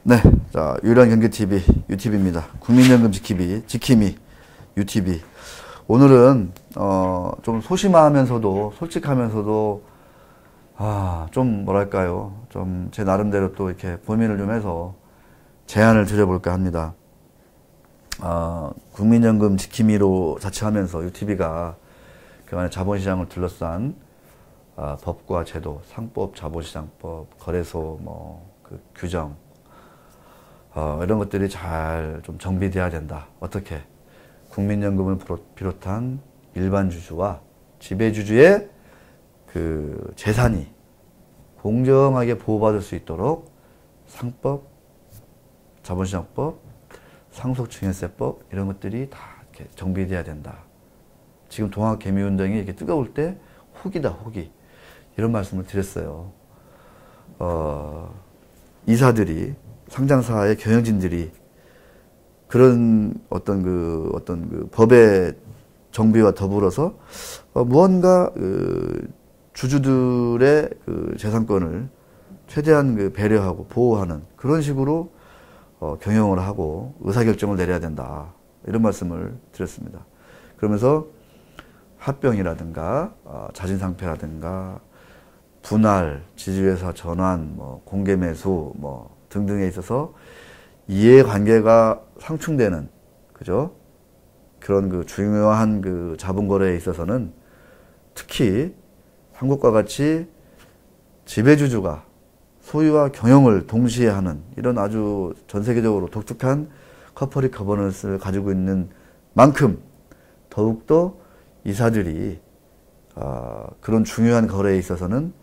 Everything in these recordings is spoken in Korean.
네, 자, 유일한 경제TV, 유TV입니다. 국민연금 지킴이, 유TV. 오늘은, 좀 소심하면서도, 솔직하면서도, 좀 뭐랄까요. 좀 제 나름대로 또 이렇게 고민을 좀 해서 제안을 드려볼까 합니다. 국민연금 지킴이로 자처하면서 유TV가 그간의 자본시장을 둘러싼, 법과 제도, 상법, 자본시장법, 거래소, 그 규정, 이런 것들이 잘 좀 정비돼야 된다. 어떻게? 국민연금을 비롯한 일반 주주와 지배주주의 그 재산이 공정하게 보호받을 수 있도록 상법, 자본시장법, 상속증여세법 이런 것들이 다 이렇게 정비돼야 된다. 지금 동학개미운동이 이렇게 뜨거울 때 혹이다, 혹이. 이런 말씀을 드렸어요. 이사들이, 상장사의 경영진들이 그런 어떤 그 법의 정비와 더불어서 무언가 주주들의 그 재산권을 최대한 그 배려하고 보호하는 그런 식으로 경영을 하고 의사결정을 내려야 된다. 이런 말씀을 드렸습니다. 그러면서 합병이라든가 자진상폐라든가 분할, 지주회사 전환, 공개매수 등등에 있어서 이해관계가 상충되는, 그죠? 그런 그 중요한 그 자본거래에 있어서는 특히 한국과 같이 지배주주가 소유와 경영을 동시에 하는 이런 아주 전 세계적으로 독특한 커퍼레이트 거버넌스를 가지고 있는 만큼 더욱더 이사들이 그런 중요한 거래에 있어서는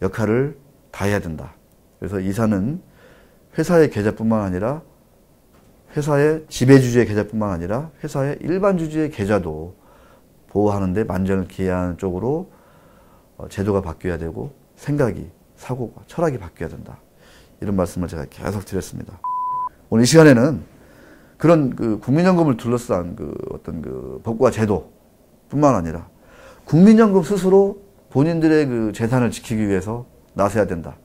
역할을 다해야 된다. 그래서 이사는 회사의 계좌뿐만 아니라 회사의 지배주주의 계좌뿐만 아니라 회사의 일반 주주의 계좌도 보호하는 데 만전을 기하는 쪽으로 제도가 바뀌어야 되고 생각이, 사고가, 철학이 바뀌어야 된다. 이런 말씀을 제가 계속 드렸습니다. 오늘 이 시간에는 그런 그 국민연금을 둘러싼 그 어떤 그 법과 제도 뿐만 아니라 국민연금 스스로 본인들의 그 재산을 지키기 위해서 나서야 된다.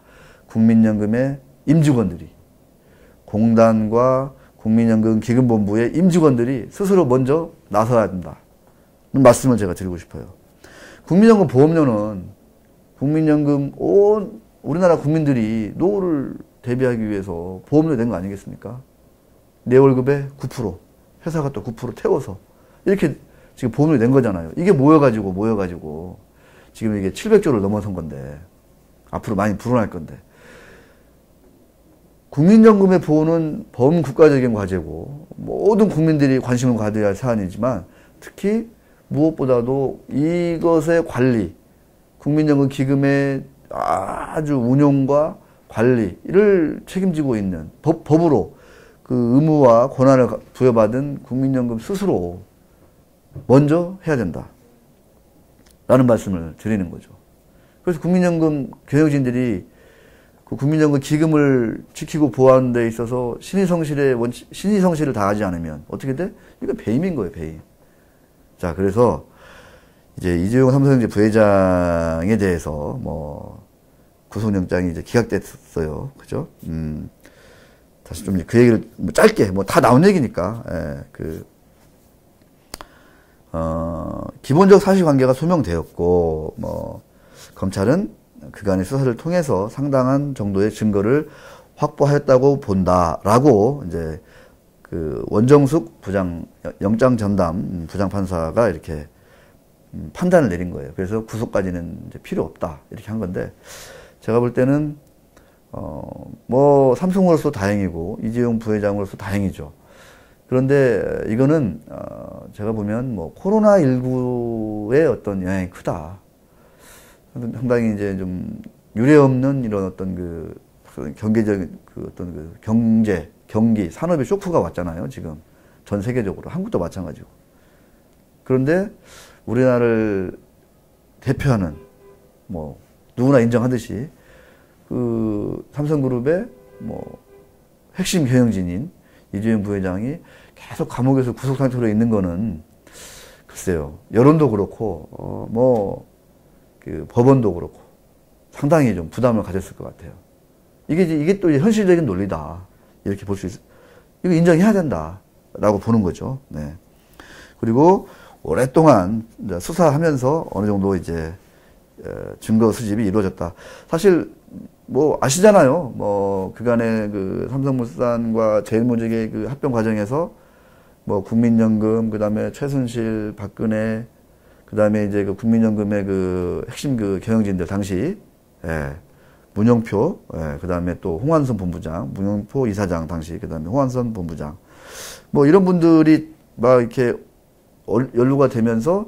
국민연금의 임직원들이, 공단과 국민연금 기금본부의 임직원들이 스스로 먼저 나서야 된다. 는 말씀을 제가 드리고 싶어요. 국민연금 보험료는 국민연금 온 우리나라 국민들이 노후를 대비하기 위해서 보험료 낸 거 아니겠습니까? 내 월급에 9%, 회사가 또 9% 태워서 이렇게 지금 보험료 낸 거잖아요. 이게 모여가지고 지금 이게 700조를 넘어선 건데 앞으로 많이 불어날 건데 국민연금의 보호는 범국가적인 과제고 모든 국민들이 관심을 가져야 할 사안이지만 특히 무엇보다도 이것의 관리, 국민연금 기금의 아주 운용과 관리를 책임지고 있는 법으로 그 의무와 권한을 부여받은 국민연금 스스로 먼저 해야 된다. 라는 말씀을 드리는 거죠. 그래서 국민연금 경영진들이 그 국민연금 기금을 지키고 보호하는 데 있어서 신의성실을 다하지 않으면 어떻게 돼? 이거 배임인 거예요, 배임. 자, 그래서 이제 이재용 삼성전자 부회장에 대해서 구속영장이 이제 기각됐어요. 그죠? 다시 좀 그 얘기를 짧게, 다 나온 얘기니까, 기본적 사실관계가 소명되었고, 검찰은 그간의 수사를 통해서 상당한 정도의 증거를 확보하였다고 본다라고 이제 그 원정숙 영장 전담 부장판사가 이렇게 판단을 내린 거예요. 그래서 구속까지는 이제 필요 없다 이렇게 한 건데 제가 볼 때는 삼성으로서 다행이고 이재용 부회장으로서 다행이죠. 그런데 이거는 제가 보면 코로나19의 어떤 영향이 크다. 상당히 이제 좀 유례없는 이런 어떤 그 경제적인 그 어떤 그 경기, 산업의 쇼크가 왔잖아요. 지금 전 세계적으로 한국도 마찬가지고. 그런데 우리나라를 대표하는 누구나 인정하듯이 그 삼성그룹의 핵심 경영진인 이재용 부회장이 계속 감옥에서 구속 상태로 있는 거는 글쎄요. 여론도 그렇고 그 법원도 그렇고 상당히 좀 부담을 가졌을 것 같아요. 이게 또 현실적인 논리다. 이렇게 볼 수 이거 인정해야 된다라고 보는 거죠. 네. 그리고 오랫동안 수사하면서 어느 정도 이제 증거 수집이 이루어졌다. 사실 뭐 아시잖아요. 뭐 그간의 그 삼성물산과 제일모직의 그 합병 과정에서 뭐 국민연금, 그다음에 최순실, 박근혜, 그다음에 이제 그 국민연금의 그 핵심 그 경영진들 당시 문영표, 그다음에 또 홍한선 본부장, 문영표 이사장 당시, 그다음에 홍한선 본부장, 뭐 이런 분들이 막 이렇게 연루가 되면서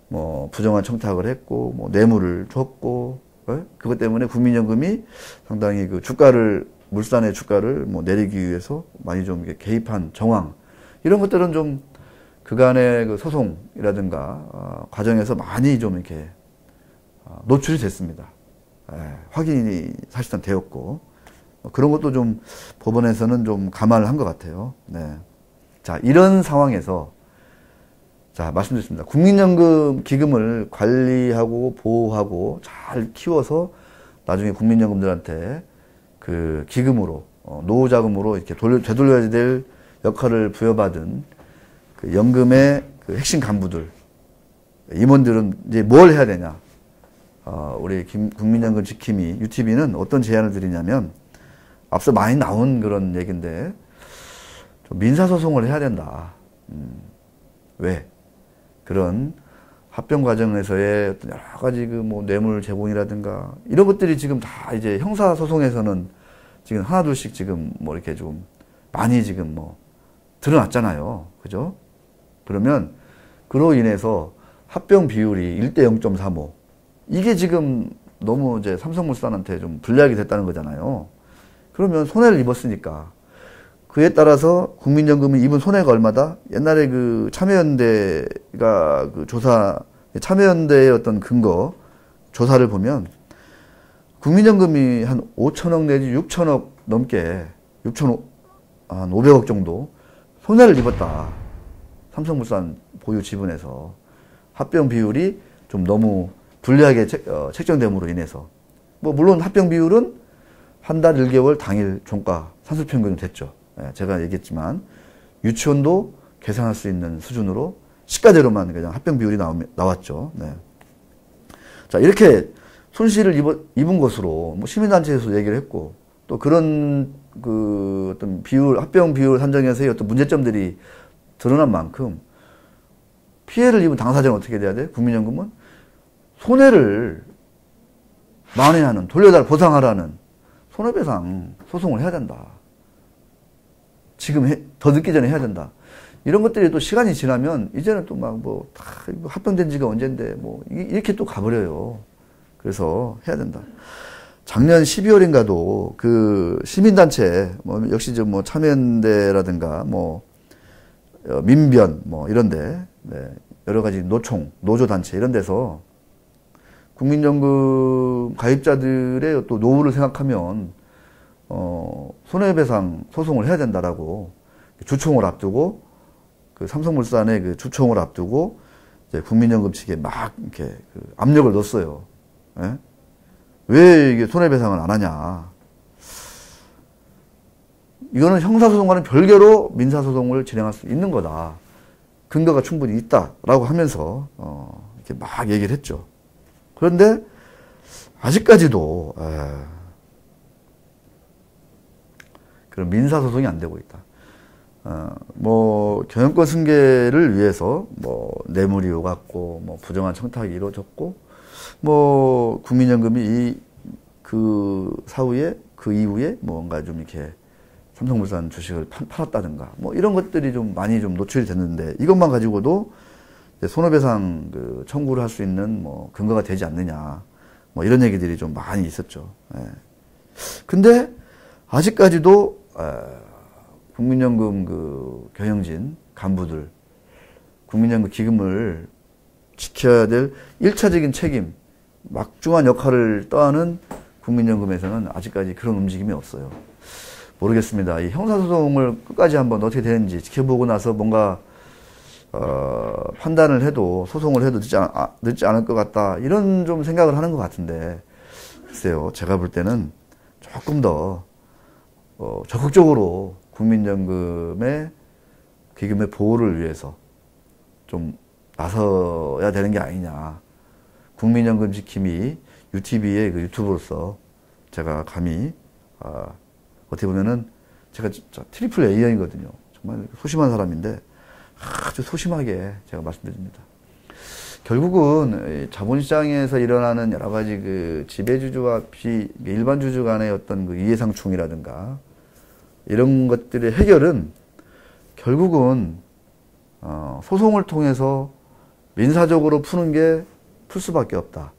뭐 부정한 청탁을 했고, 뭐 뇌물을 줬고, 그것 때문에 국민연금이 상당히 그 주가를 물산의 주가를 뭐 내리기 위해서 많이 좀 개입한 정황, 이런 것들은 좀 그간의 그 소송이라든가 과정에서 많이 좀 이렇게 노출이 됐습니다. 확인이 사실상 되었고, 그런 것도 좀 법원에서는 좀 감안을 한 것 같아요. 네. 자, 이런 상황에서 자, 말씀드렸습니다. 국민연금 기금을 관리하고 보호하고 잘 키워서 나중에 국민연금들한테 그 기금으로 노후자금으로 이렇게 되돌려야 될 역할을 부여받은 그 연금의 그 핵심 간부들, 임원들은 이제 뭘 해야 되냐? 우리 국민연금 지킴이 UTV는 어떤 제안을 드리냐면, 앞서 많이 나온 그런 얘기인데 좀 민사소송을 해야 된다. 왜? 그런 합병 과정에서의 어떤 여러 가지 그 뭐 뇌물 제공이라든가 이런 것들이 지금 다 이제 형사 소송에서는 지금 하나둘씩 지금 뭐 이렇게 좀 많이 지금 뭐 드러났잖아요. 그죠? 그러면 그로 인해서 합병 비율이 1대 0.35. 이게 지금 너무 이제 삼성물산한테 좀 불리하게 됐다는 거잖아요. 그러면 손해를 입었으니까 그에 따라서 국민연금이 입은 손해가 얼마다? 옛날에 그 참여연대가 그 조사, 참여연대의 어떤 근거, 조사를 보면 국민연금이 한 5천억 내지 6천억 넘게, 한 500억 정도 손해를 입었다. 삼성물산 보유 지분에서. 합병 비율이 좀 너무 불리하게 책정됨으로 인해서. 뭐, 물론 합병 비율은 한 달 1개월 당일 종가 산술평균이 됐죠. 제가 얘기했지만 유치원도 계산할 수 있는 수준으로 시가대로만 그냥 합병 비율이 나왔죠. 네. 자, 이렇게 손실을 입은 것으로 뭐 시민단체에서 얘기를 했고, 또 그런 그 어떤 비율, 합병 비율 산정에서의 어떤 문제점들이 드러난 만큼 피해를 입은 당사자는 어떻게 돼야 돼? 국민연금은 손해를 만회하는, 보상하라는 손해배상 소송을 해야 된다. 지금 더 늦기 전에 해야 된다. 이런 것들이 또 시간이 지나면 이제는 또 막 뭐 다 합병된 지가 언젠데 뭐 이렇게 또 가버려요. 그래서 해야 된다. 작년 12월인가도 그 시민단체 뭐 역시 좀 뭐 참여연대라든가 뭐 민변 뭐 이런데 여러 가지 노조단체 이런 데서 국민연금 가입자들의 또 노후를 생각하면 손해배상 소송을 해야 된다라고 주총을 앞두고 그 삼성물산의 그 주총을 앞두고 이제 국민연금 측에 막 이렇게 그 압력을 넣었어요. 예? 왜 이게 손해배상을 안 하냐? 이거는 형사소송과는 별개로 민사소송을 진행할 수 있는 거다. 근거가 충분히 있다라고 하면서 이렇게 막 얘기를 했죠. 그런데 아직까지도 그런 민사소송이 안 되고 있다. 뭐 경영권 승계를 위해서 뭐 뇌물이 오갔고 뭐 부정한 청탁이 이루어졌고 뭐 국민연금이 그 이후에 뭔가 좀 이렇게 삼성물산 주식을 팔았다든가 뭐 이런 것들이 좀 많이 좀 노출이 됐는데 이것만 가지고도 손해배상 그 청구를 할 수 있는 뭐 근거가 되지 않느냐 뭐 이런 얘기들이 좀 많이 있었죠. 근데 아직까지도 국민연금 그 경영진 간부들 국민연금 기금을 지켜야 될 1차적인 책임 막중한 역할을 떠안은 국민연금에서는 아직까지 그런 움직임이 없어요. 모르겠습니다. 이 형사소송을 끝까지 한번 어떻게 되는지 지켜보고 나서 뭔가 판단을 해도 소송을 해도 늦지 않을 것 같다 이런 좀 생각을 하는 것 같은데 글쎄요 제가 볼 때는 조금 더 적극적으로 국민연금의 기금의 보호를 위해서 좀 나서야 되는 게 아니냐. 국민연금 지킴이 UTV의 그 유튜브로서 제가 감히 어떻게 보면은 제가 진짜 트리플 A형이거든요. 정말 소심한 사람인데 아주 소심하게 제가 말씀드립니다. 결국은 자본시장에서 일어나는 여러 가지 그 지배주주와 일반 주주 간의 어떤 그 이해상충이라든가 이런 것들의 해결은 결국은 소송을 통해서 민사적으로 푸는 게 풀 수밖에 없다.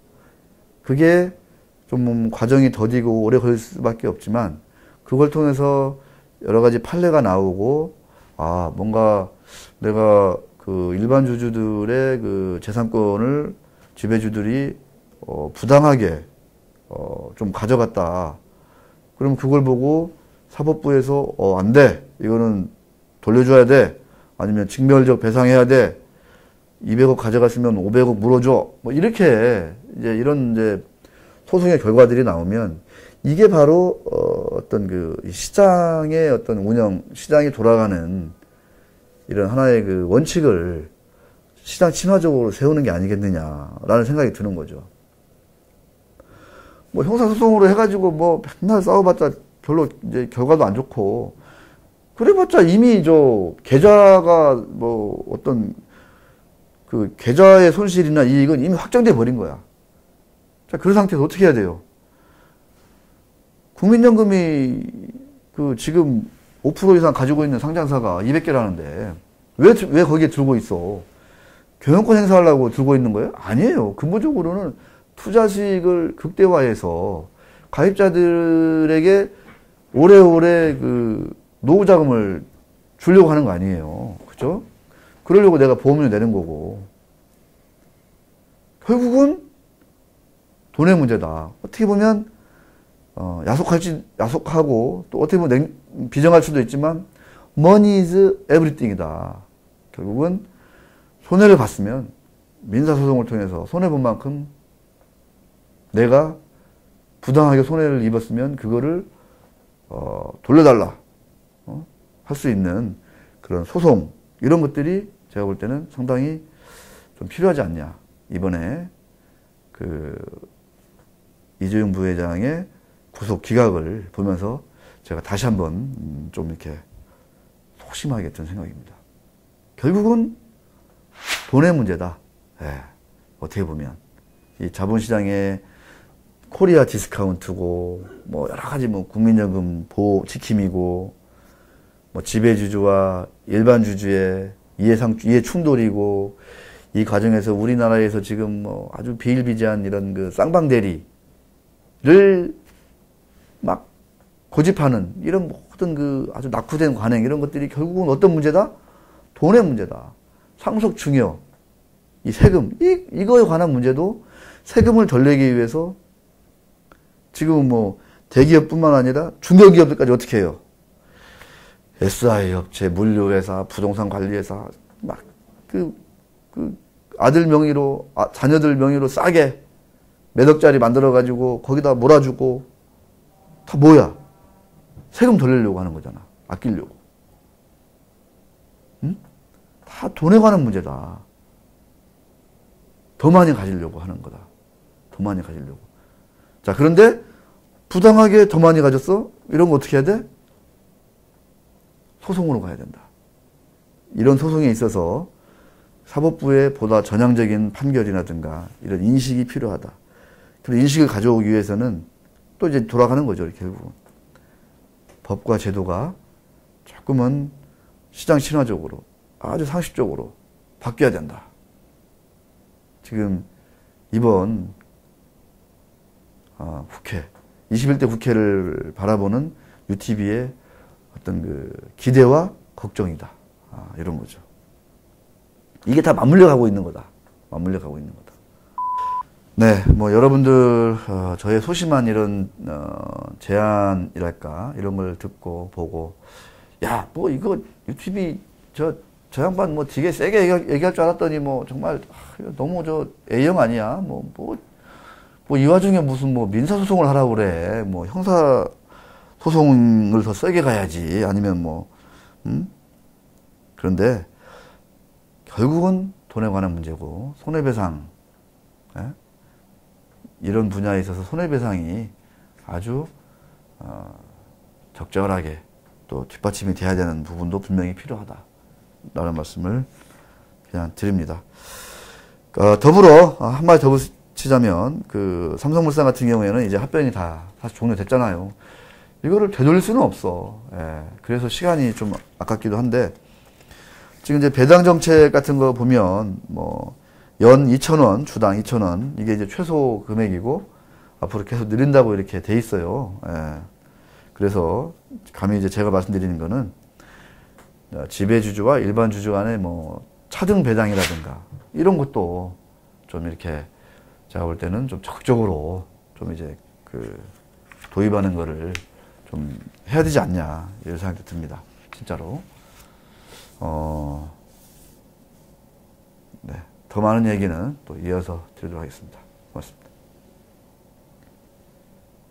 그게 좀 과정이 더디고 오래 걸릴 수밖에 없지만 그걸 통해서 여러 가지 판례가 나오고 뭔가 내가 그 일반 주주들의 그 재산권을 지배주들이 부당하게 좀 가져갔다. 그럼 그걸 보고 사법부에서 안 돼. 이거는 돌려줘야 돼. 아니면 징별적 배상해야 돼. 200억 가져갔으면 500억 물어줘. 뭐 이렇게 이제 이런 이제 소송의 결과들이 나오면 이게 바로 어떤 그 시장의 어떤 운영, 시장이 돌아가는 이런 하나의 그 원칙을 시장 친화적으로 세우는 게 아니겠느냐라는 생각이 드는 거죠. 뭐 형사소송으로 해가지고 뭐 맨날 싸워봤자 별로 이제 결과도 안 좋고 그래봤자 이미 저 계좌가 뭐 어떤 그 계좌의 손실이나 이익은 이미 확정돼 버린 거야. 자, 그런 상태에서 어떻게 해야 돼요? 국민연금이 그 지금 5% 이상 가지고 있는 상장사가 200개라는데 왜 거기에 들고 있어? 경영권 행사하려고 들고 있는 거예요? 아니에요. 근본적으로는 투자 수익을 극대화해서 가입자들에게 오래오래 그 노후 자금을 주려고 하는 거 아니에요. 그죠? 그러려고 내가 보험료 내는 거고. 결국은 돈의 문제다. 어떻게 보면 야속하고 또 어떻게 보면 비정할 수도 있지만 money is everything이다. 결국은 손해를 봤으면 민사소송을 통해서 손해본 만큼 내가 부당하게 손해를 입었으면 그거를 돌려달라 할 수 있는 그런 소송 이런 것들이 제가 볼 때는 상당히 좀 필요하지 않냐. 이번에 그 이재용 부회장의 구속 기각을 보면서 제가 다시 한번 좀 이렇게 소심하게 든 생각입니다. 결국은 돈의 문제다. 어떻게 보면 이 자본시장의 코리아 디스카운트고 뭐 여러 가지 뭐 국민연금 보호 지킴이고 뭐 지배주주와 일반 주주의 이해 충돌이고 이 과정에서 우리나라에서 지금 뭐 아주 비일비재한 이런 그 쌍방대리를 막 고집하는 이런 모든 그 아주 낙후된 관행 이런 것들이 결국은 어떤 문제다? 돈의 문제다. 상속 증여, 이 세금, 이거에 관한 문제도 세금을 덜 내기 위해서 지금 뭐 대기업뿐만 아니라 중견기업들까지 어떻게 해요? SI 업체, 물류회사, 부동산 관리회사 막 그 아들 명의로 자녀들 명의로 싸게 몇 억짜리 만들어 가지고 거기다 몰아주고 다 뭐야? 세금 덜 내려고 하는 거잖아. 아끼려고. 응? 다 돈에 관한 문제다. 더 많이 가지려고 하는 거다. 더 많이 가지려고. 자, 그런데 부당하게 더 많이 가졌어? 이런 거 어떻게 해야 돼? 소송으로 가야 된다. 이런 소송에 있어서 사법부의 보다 전향적인 판결이라든가 이런 인식이 필요하다. 그런 인식을 가져오기 위해서는 또 이제 돌아가는 거죠, 결국은. 법과 제도가 조금은 시장 친화적으로 아주 상식적으로 바뀌어야 된다. 지금 이번 국회, 21대 국회를 바라보는 UTV의 어떤 그 기대와 걱정이다. 이런 거죠. 이게 다 맞물려 가고 있는 거다. 맞물려 가고 있는 거다. 네, 뭐 여러분들 저의 소심한 이런 제안이랄까 이런 걸 듣고 보고 야, 뭐 이거 UTV 저 양반 뭐 되게 세게 얘기할 줄 알았더니 뭐 정말 너무 저 A형 아니야? 뭐 이 와중에 무슨 뭐 민사소송을 하라고 그래? 뭐 형사 소송을 더 세게 가야지. 아니면 뭐, 그런데 결국은 돈에 관한 문제고, 손해배상, 예? 이런 분야에 있어서 손해배상이 아주 적절하게 또 뒷받침이 돼야 되는 부분도 분명히 필요하다라는 말씀을 그냥 드립니다. 더불어 한마디 더 붙이자면 그 삼성물산 같은 경우에는 이제 합병이 다 사실 종료됐잖아요. 이거를 되돌릴 수는 없어. 예. 그래서 시간이 좀 아깝기도 한데 지금 이제 배당 정책 같은 거 보면 뭐 연 2,000원, 주당 2,000원 이게 이제 최소 금액이고 앞으로 계속 늘린다고 이렇게 돼 있어요. 예. 그래서 감히 이제 제가 말씀드리는 거는 지배주주와 일반 주주 간의 뭐 차등 배당이라든가 이런 것도 좀 이렇게 제가 볼 때는 좀 적극적으로 좀 이제 그 도입하는 거를 좀 해야 되지 않냐 이런 생각도 듭니다. 진짜로. 네. 더 많은 얘기는 또 이어서 드리도록 하겠습니다. 고맙습니다.